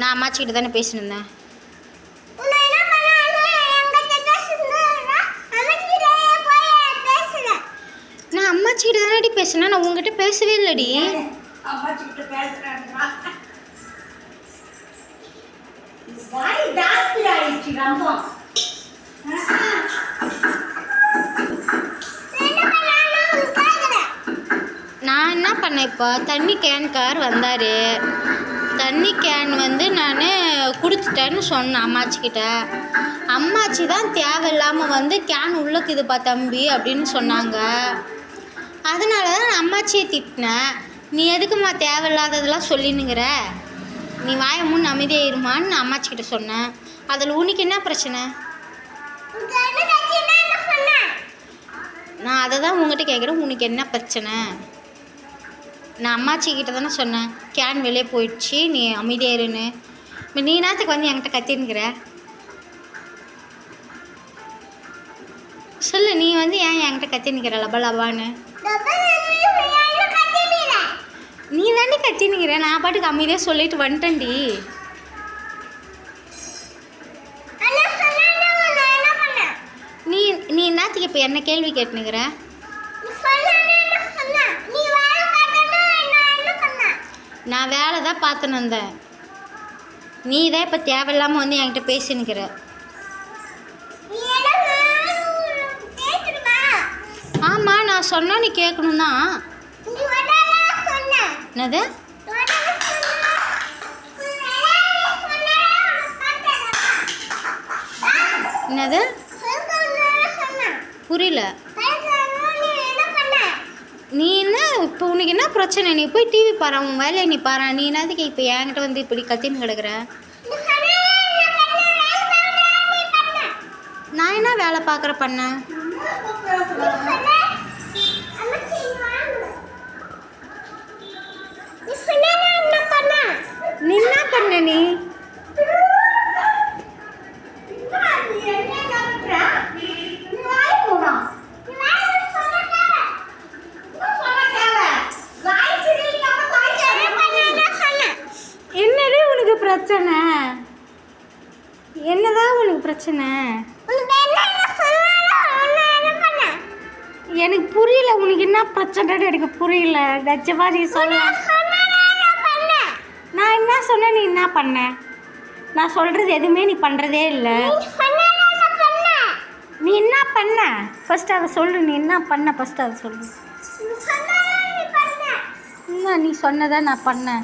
நான் அம்மாச்சிக்கிட்ட தானே பேசினிருந்தேன். நான் அம்மாச்சிக்கிட்ட தானடி பேசினேன், நான் உங்ககிட்ட பேசவே இல்லடி. நான் என்ன பண்ணேன், இப்போ தண்ணி கேன்கார் வந்தார், தண்ணி கேன் வந்து நான் கொடுத்துட்டேன்னு சொன்னேன் அம்மாச்சிக்கிட்ட. அம்மாச்சி தான் தேவையில்லாமல் வந்து கேன் உள்ளக்குதுப்பா தம்பி அப்படின்னு சொன்னாங்க. அதனால தான் நான் அம்மாச்சியை திட்டினேன். நீ எதுக்குமா தேவையில்லாததெல்லாம் சொல்லினுங்கிற, நீ வாயை முன் அமைதியாக இருமான்னு நான் அம்மாச்சிக்கிட்ட சொன்னேன். அதில் உனக்கு என்ன பிரச்சனை? நான் அதை தான் உங்கள்கிட்ட கேட்குறேன், உனக்கு என்ன பிரச்சனை? நான் அம்மாச்சிக்கிட்ட தானே சொன்னேன் கேன் வெளியே போயிடுச்சு, நீ அமைதியாக இருன்னு. இப்போ நீ நேரத்துக்கு வந்து என்கிட்ட கத்தினுக்கிற சொல்லு. நீ வந்து ஏன் என்கிட்ட கத்தினுக்கிற லபலாபான்னு? நீ தாண்டி கத்தினுக்கிற, நான் பாட்டுக்கு அமைதியாக சொல்லிட்டு வந்துட்டேன்டி. நீ என்னத்துக்கு இப்போ என்ன கேள்வி கேட்டுனுக்கிற? நான் வேலை தான் பார்த்துன்னு வந்தேன், நீ தான் இப்போ தேவையில்லாமல் வந்து என்கிட்ட பேசினுக்கிற. ஆமாம், நான் சொன்னால் நீ கேட்கணும் தான். என்னது? என்னது புரியல. நீ என்ன இப்போ உனக்கு என்ன பிரச்சனை? நீ போய் டிவி பாரு, உன் வேலையை நீ பாரு. நீ என்னதுக்கு இப்போ என்கிட்ட வந்து இப்படி கத்தின்னு கிடக்குற? நான் என்ன வேலை பார்க்குற பண்ணேன்? நீ என்ன பண்ண? நீ என்னது உனக்கு பிரச்சனை? என்னதான் உனக்கு பிரச்சனை? எனக்கு புரியல, உனக்கு என்ன பிரச்சனைன்னு எனக்கு புரியல. கஜவாதி சொல்ல. நான் என்ன சொன்னேன், நீ என்ன பண்ண? நான் சொல்கிறது எதுவுமே நீ பண்ணுறதே இல்லை. நீ என்ன பண்ண ஃபஸ்ட்டு அதை சொல்லு. நீ என்ன பண்ண ஃபஸ்ட்டு அதை சொல்லு. நீ சொன்னதை நான் பண்ணேன்.